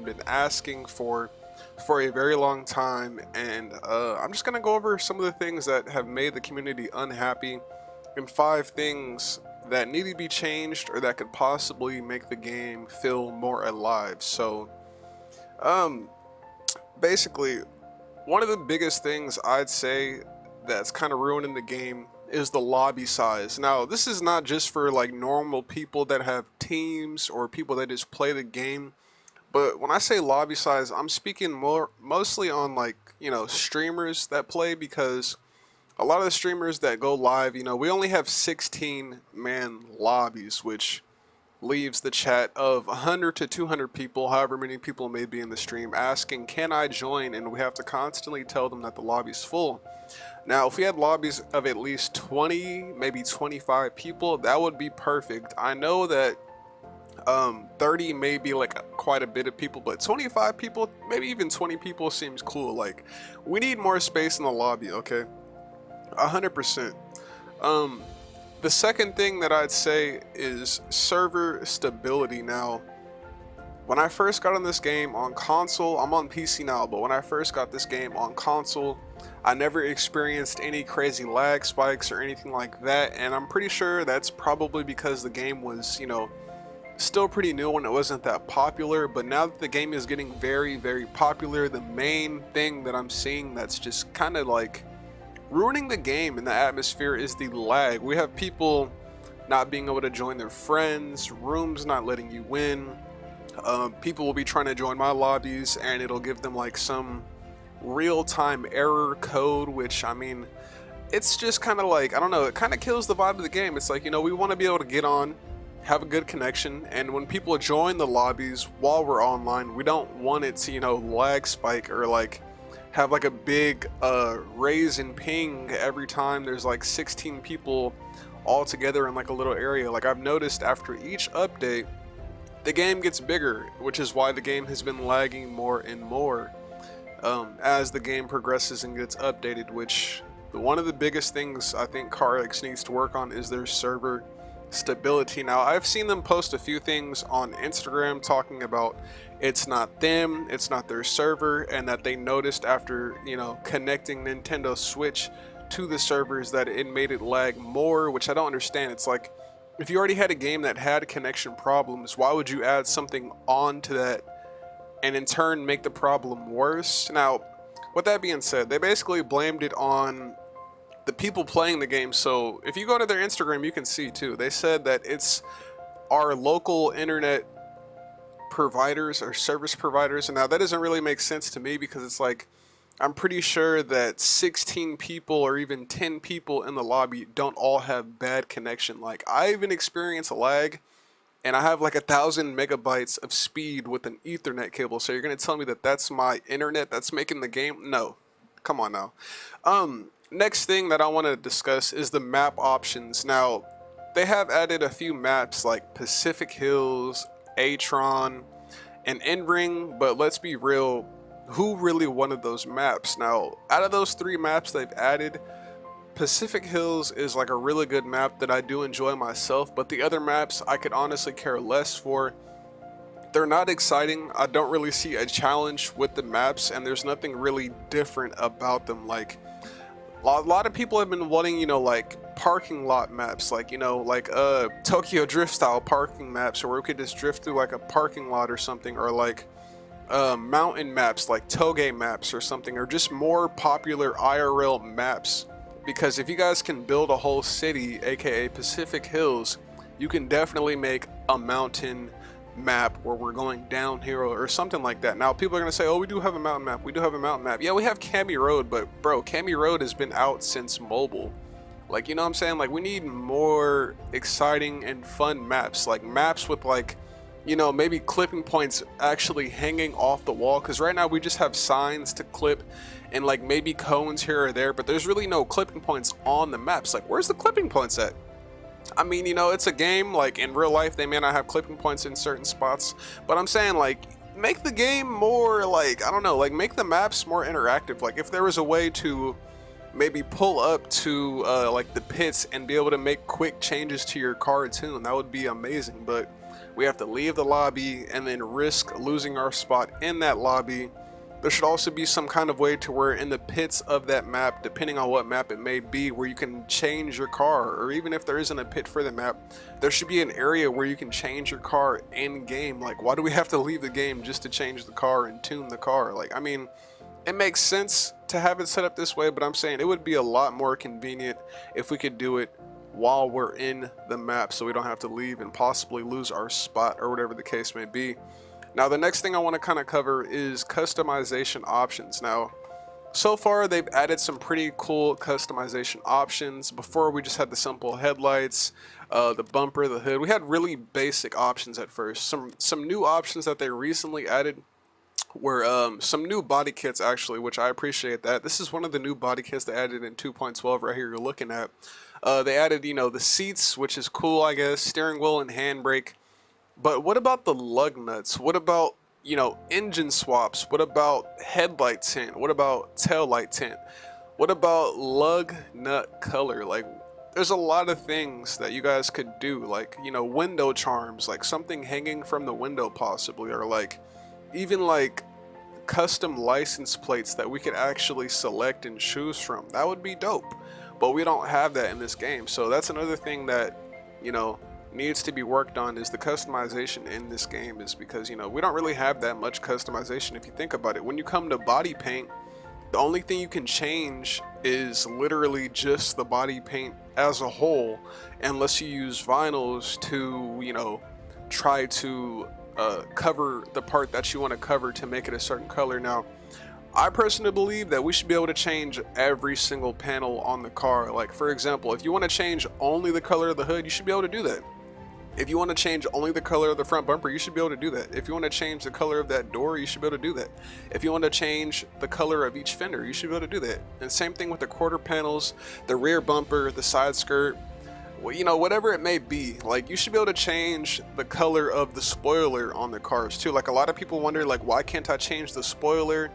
been asking for a very long time, and I'm just gonna go over some of the things that have made the community unhappy, and 5 things that need to be changed or that could possibly make the game feel more alive. So, um, basically, one of the biggest things I'd say that's kind of ruining the game is the lobby size. Now, this is not just for like normal people that have teams or people that just play the game. But when I say lobby size, I'm speaking mostly on like, streamers that play, because a lot of the streamers that go live, we only have 16 man lobbies, which leaves the chat of 100 to 200 people, however many people may be in the stream, asking, can I join? And we have to constantly tell them that the lobby's full. Now, if we had lobbies of at least 20, maybe 25 people, that would be perfect. I know that 30 may be like quite a bit of people, but 25 people, maybe even 20 people seems cool. Like, we need more space in the lobby, okay? 100%. The second thing that I'd say is server stability. Now, when I first got on this game on console, I'm on PC now, but when I first got this game on console, I never experienced any crazy lag spikes or anything like that, and I'm pretty sure that's probably because the game was, still pretty new when it wasn't that popular. But now that the game is getting very, very popular, the main thing that I'm seeing that's just kind of like ruining the game and the atmosphere is the lag. We have people not being able to join their friends, rooms not letting you win. People will be trying to join my lobbies and it'll give them like some real-time error code, which, I mean, it's just kind of like, I don't know, it kind of kills the vibe of the game. It's like, we want to be able to get on, have a good connection, and when people join the lobbies while we're online, we don't want it to, lag spike or like have like a big raise in ping every time there's like 16 people all together in like a little area. Like, I've noticed after each update, the game gets bigger, which is why the game has been lagging more and more as the game progresses and gets updated, which one of the biggest things I think CarX needs to work on is their server stability. Now, I've seen them post a few things on Instagram talking about it's not them, it's not their server, and that they noticed after, connecting Nintendo Switch to the servers that it made it lag more, which I don't understand. It's like, if you already had a game that had connection problems, why would you add something onto that and in turn make the problem worse? Now, with that being said, they basically blamed it on the people playing the game. So if you go to their Instagram, you can see too, they said that it's our local internet providers or service providers. And now that doesn't really make sense to me, because it's like, I'm pretty sure that 16 people or even 10 people in the lobby don't all have bad connection. Like, I even experience a lag and I have like 1,000 megabytes of speed with an Ethernet cable. So you're gonna tell me that that's my internet that's making the game? No, come on now. Next thing that I want to discuss is the map options. Now, they have added a few maps like Pacific Hills, Atron, and Endring, but let's be real, who really wanted those maps? Now, out of those 3 maps they've added, Pacific Hills is like a really good map that I do enjoy myself, but the other maps I could honestly care less for. They're not exciting. I don't really see a challenge with the maps, and there's nothing really different about them. Like, a lot of people have been wanting, like parking lot maps, like, Tokyo Drift style parking maps, or we could just drift through like a parking lot or something, or like mountain maps like Toge maps or something, or just more popular IRL maps. Because if you guys can build a whole city, aka Pacific Hills, you can definitely make a mountain map where we're going downhill or something like that. Now, people are going to say, oh, we do have a mountain map, we do have a mountain map. Yeah, we have Cami Road, but bro, Cami Road has been out since mobile. Like, you know what I'm saying? Like, we need more exciting and fun maps, like maps with like, maybe clipping points actually hanging off the wall, because right now we just have signs to clip and like maybe cones here or there, but there's really no clipping points on the maps. Like, where's the clipping points at? I mean, it's a game. Like, in real life they may not have clipping points in certain spots, but I'm saying, like, make the game more, like, I don't know, like, make the maps more interactive. Like, if there was a way to maybe pull up to like the pits and be able to make quick changes to your car tune, that would be amazing. But we have to leave the lobby and then risk losing our spot in that lobby. There should also be some kind of way to where in the pits of that map, depending on what map it may be, where you can change your car, or even if there isn't a pit for the map, there should be an area where you can change your car in game. Like, why do we have to leave the game just to change the car and tune the car? Like, I mean, it makes sense to have it set up this way, but I'm saying it would be a lot more convenient if we could do it while we're in the map, so we don't have to leave and possibly lose our spot or whatever the case may be. Now, the next thing I want to kind of cover is customization options. Now, so far they've added some pretty cool customization options. Before, we just had the simple headlights, the bumper, the hood. We had really basic options at first. Some new options that they recently added were some new body kits, actually, which I appreciate that. This is one of the new body kits they added in 2.12 right here you're looking at. They added, you know, the seats, which is cool, I guess, steering wheel and handbrake. But what about the lug nuts? What about, you know, engine swaps? What about headlight tint? What about tail light tint? What about lug nut color? Like, there's a lot of things that you guys could do, like, you know, window charms, like something hanging from the window possibly, or like even like custom license plates that we could actually select and choose from. That would be dope, but we don't have that in this game. So that's another thing that, you know, needs to be worked on, is the customization in this game, is because, you know, we don't really have that much customization if you think about it. When you come to body paint, the only thing you can change is literally just the body paint as a whole, unless you use vinyls to, you know, try to cover the part that you want to cover to make it a certain color. Now, I personally believe that we should be able to change every single panel on the car. Like, for example, if you want to change only the color of the hood, you should be able to do that. If you want to change only the color of the front bumper, you should be able to do that. If you want to change the color of that door, you should be able to do that. If you want to change the color of each fender, you should be able to do that. And same thing with the quarter panels, the rear bumper, the side skirt, well, you know, whatever it may be. Like, you should be able to change the color of the spoiler on the cars too. Like, a lot of people wonder, like, why can't I change the spoiler?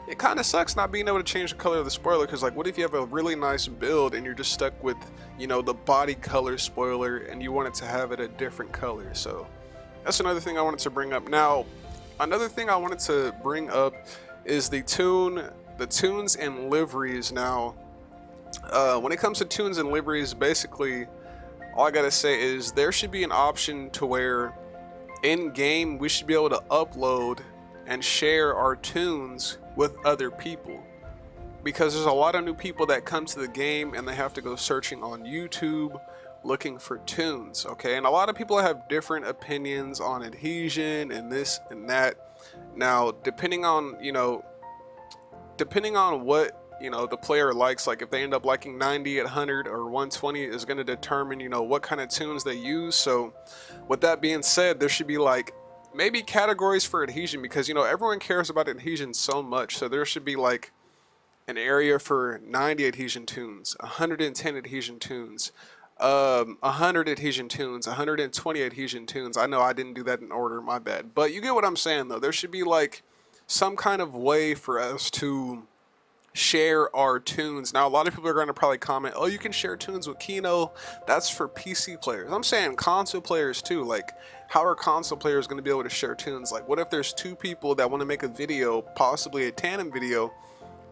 It kind of sucks not being able to change the color of the spoiler, because, like, what if you have a really nice build and you're just stuck with, you know, the body color spoiler and you want it to have it a different color? So that's another thing I wanted to bring up. Now, another thing I wanted to bring up is the tunes and liveries. Now, when it comes to tunes and liveries, basically all I gotta say is there should be an option to where in game we should be able to upload and share our tunes with other people, because there's a lot of new people that come to the game and they have to go searching on YouTube looking for tunes, okay? And a lot of people have different opinions on adhesion and this and that. Now, depending on what, you know, the player likes, like if they end up liking 90, 100, or 120 is going to determine, you know, what kind of tunes they use. So with that being said, there should be like maybe categories for adhesion, because, you know, everyone cares about adhesion so much. So there should be like an area for 90 adhesion tunes, 110 adhesion tunes, 100 adhesion tunes, 120 adhesion tunes. I know I didn't do that in order, my bad. But you get what I'm saying, though. There should be like some kind of way for us to share our tunes. Now, a lot of people are going to probably comment, oh, you can share tunes with Kino, that's for PC players. I'm saying console players too. Like, how are console players going to be able to share tunes? Like, what if there's two people that want to make a video, possibly a tandem video,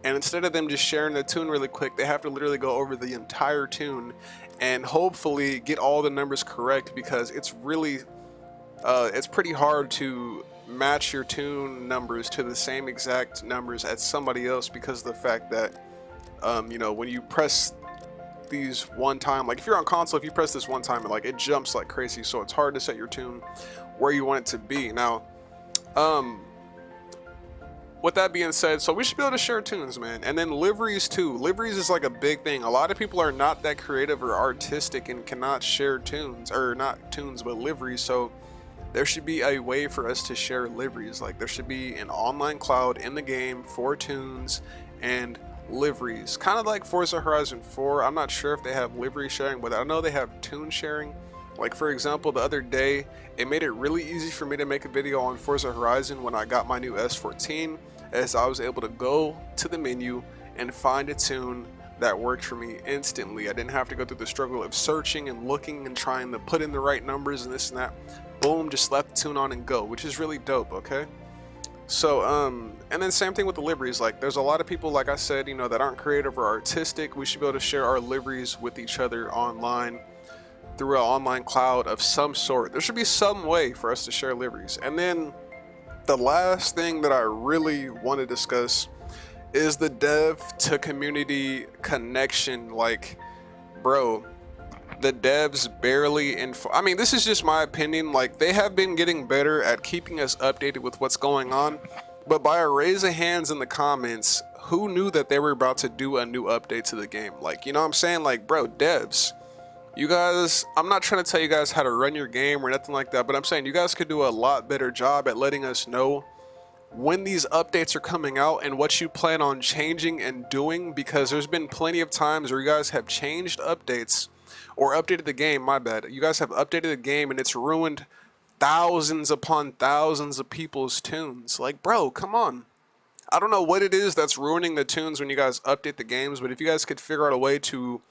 and instead of them just sharing the tune really quick, they have to literally go over the entire tune and hopefully get all the numbers correct, because it's really it's pretty hard to match your tune numbers to the same exact numbers as somebody else, because of the fact that you know, when you press these one time, like if you're on console, if you press this one time, like it jumps like crazy, so it's hard to set your tune where you want it to be. Now, with that being said, so we should be able to share tunes, man. And then liveries too. Liveries is like a big thing. A lot of people are not that creative or artistic and cannot share tunes, or not tunes, but liveries. So there should be a way for us to share liveries. Like, there should be an online cloud in the game for tunes and liveries, kind of like Forza Horizon 4. I'm not sure if they have livery sharing, but I know they have tune sharing. Like, for example, the other day, it made it really easy for me to make a video on Forza Horizon when I got my new S14, as I was able to go to the menu and find a tune that worked for me instantly. I didn't have to go through the struggle of searching and looking and trying to put in the right numbers and this and that. Boom, just slap the tune on and go, which is really dope, okay? So, and then same thing with the liveries. Like, there's a lot of people, like I said, you know, that aren't creative or artistic. We should be able to share our liveries with each other online through an online cloud of some sort. There should be some way for us to share liveries. And then the last thing that I really want to discuss is the dev to community connection. Like, bro, the devs barely I mean, this is just my opinion. Like, they have been getting better at keeping us updated with what's going on, but by a raise of hands in the comments, who knew that they were about to do a new update to the game? Like, you know what I'm saying? Like, bro, devs, you guys, I'm not trying to tell you guys how to run your game or nothing like that, but I'm saying you guys could do a lot better job at letting us know when these updates are coming out and what you plan on changing and doing, because there's been plenty of times where you guys have changed updates or updated the game, my bad. You guys have updated the game and it's ruined thousands upon thousands of people's tunes. Like, bro, come on. I don't know what it is that's ruining the tunes when you guys update the games, but if you guys could figure out a way to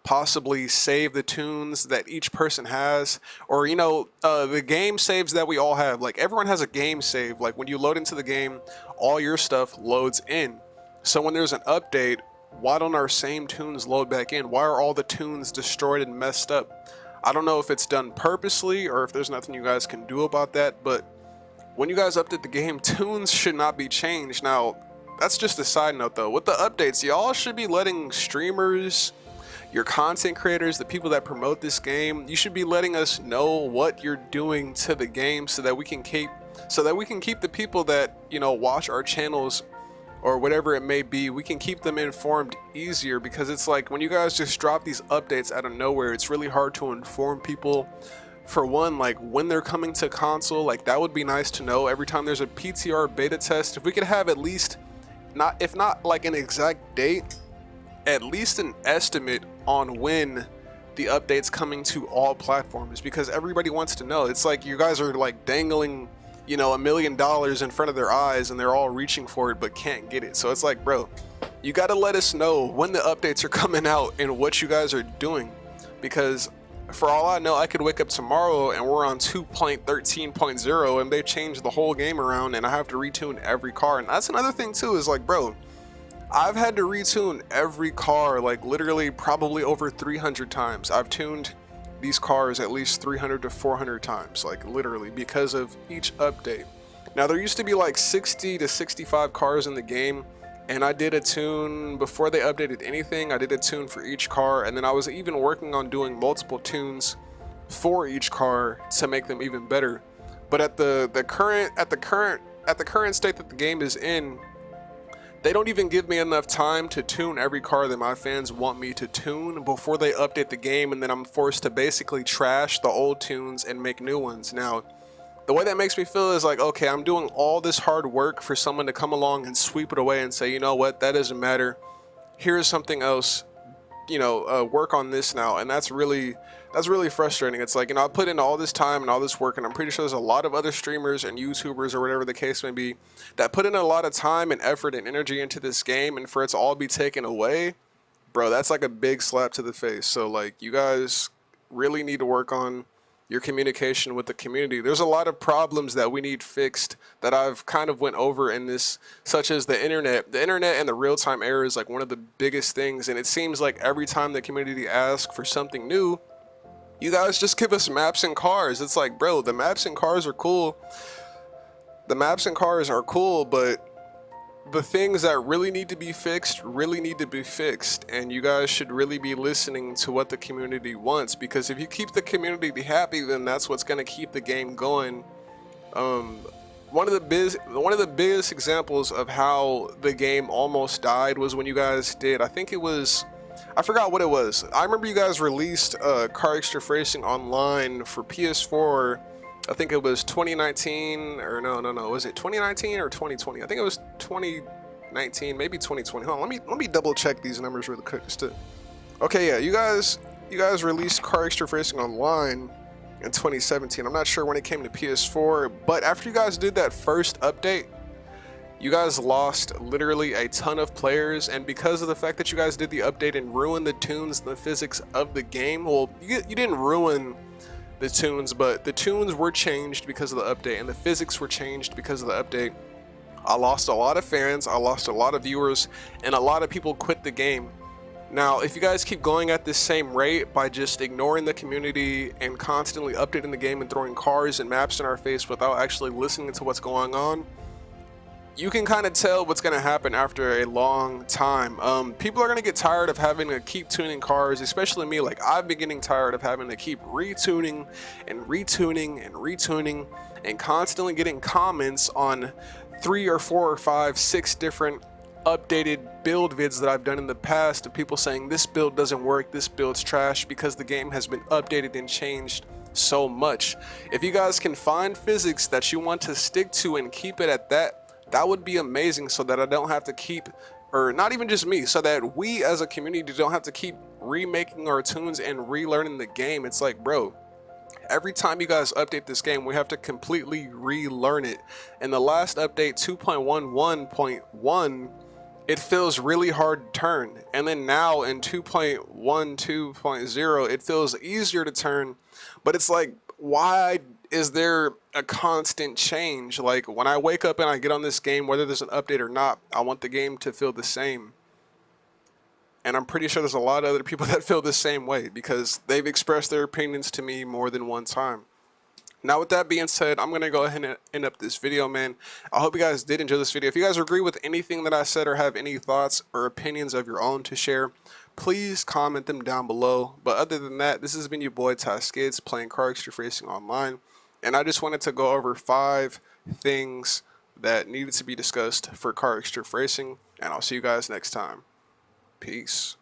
possibly save the tunes that each person has, or, you know, the game saves that we all have. Like, everyone has a game save. Like, when you load into the game, all your stuff loads in. So when there's an update, why don't our same tunes load back in? Why are all the tunes destroyed and messed up? I don't know if it's done purposely or if there's nothing you guys can do about that, but when you guys update the game, tunes should not be changed. Now, that's just a side note though. With the updates, y'all should be letting streamers, your content creators, the people that promote this game, you should be letting us know what you're doing to the game so that we can keep the people that, you know, watch our channels or whatever it may be, we can keep them informed easier, because it's like when you guys just drop these updates out of nowhere, it's really hard to inform people. For one, like when they're coming to console, like that would be nice to know every time there's a PTR beta test. If we could have at least, if not like an exact date, at least an estimate on when the update's coming to all platforms, because everybody wants to know. It's like you guys are like dangling, you know, $1 million in front of their eyes and they're all reaching for it but can't get it. So it's like, bro, you got to let us know when the updates are coming out and what you guys are doing, because for all I know, I could wake up tomorrow and we're on 2.13.0 and they changed the whole game around and I have to retune every car. And that's another thing too, is like, bro, I've had to retune every car like literally probably over 300 times. I've tuned these cars at least 300 to 400 times, like literally, because of each update. Now, there used to be like 60 to 65 cars in the game, and I did a tune before they updated anything. I did a tune for each car, and then I was even working on doing multiple tunes for each car to make them even better. But at the current state that the game is in, they don't even give me enough time to tune every car that my fans want me to tune before they update the game, and then I'm forced to basically trash the old tunes and make new ones. Now, the way that makes me feel is like, okay, I'm doing all this hard work for someone to come along and sweep it away and say, you know what, that doesn't matter. Here's something else, you know, work on this now. And that's really frustrating. It's like, you know, I put in all this time and all this work, and I'm pretty sure there's a lot of other streamers and YouTubers or whatever the case may be that put in a lot of time and effort and energy into this game, and for it to all be taken away, bro, that's like a big slap to the face. So like, you guys really need to work on your communication with the community. There's a lot of problems that we need fixed that I've kind of went over in this, such as the internet. The internet and the real-time error is like one of the biggest things, and it seems like every time the community asks for something new, you guys just give us maps and cars. It's like, bro, the maps and cars are cool. The maps and cars are cool, but the things that really need to be fixed, and you guys should really be listening to what the community wants, because if you keep the community happy, then that's what's going to keep the game going. One of the biggest examples of how the game almost died was when you guys did, I think it was, I forgot what it was. I remember you guys released CarX Racing Online for PS4. I think it was 2019, or no, was it 2019 or 2020? I think it was 2019, maybe 2020. Hold on, let me double check these numbers really quick. Okay, yeah, you guys released CarX Racing Online in 2017. I'm not sure when it came to PS4, but after you guys did that first update, You guys lost literally a ton of players, and because of the fact that you guys did the update and ruined the tunes and the physics of the game, well, you didn't ruin the tunes, but the tunes were changed because of the update and the physics were changed because of the update. I lost a lot of fans, I lost a lot of viewers, and a lot of people quit the game. Now, if you guys keep going at this same rate by just ignoring the community and constantly updating the game and throwing cars and maps in our face without actually listening to what's going on, you can kind of tell what's going to happen after a long time. People are going to get tired of having to keep tuning cars, especially me. Like, I've been getting tired of having to keep retuning and retuning and retuning and constantly getting comments on 3 or 4 or 5, 6 different updated build vids that I've done in the past of people saying this build doesn't work, this build's trash, because the game has been updated and changed so much. If you guys can find physics that you want to stick to and keep it at that, that would be amazing, so that I don't have to keep, or not even just me, so that we as a community don't have to keep remaking our tunes and relearning the game. It's like, bro, every time you guys update this game, we have to completely relearn it. In the last update, 2.11.1, it feels really hard to turn. And then now in 2.12.0, it feels easier to turn. But it's like, why is there a constant change? Like, when I wake up and I get on this game, whether there's an update or not, I want the game to feel the same. And I'm pretty sure there's a lot of other people that feel the same way, because they've expressed their opinions to me more than one time. Now, with that being said, I'm going to go ahead and end up this video, man. I hope you guys did enjoy this video. If you guys agree with anything that I said or have any thoughts or opinions of your own to share, please comment them down below. But other than that, this has been your boy Ty Skids playing CarX Racing Online. And I just wanted to go over 5 things that needed to be discussed for CarX Racing. And I'll see you guys next time. Peace.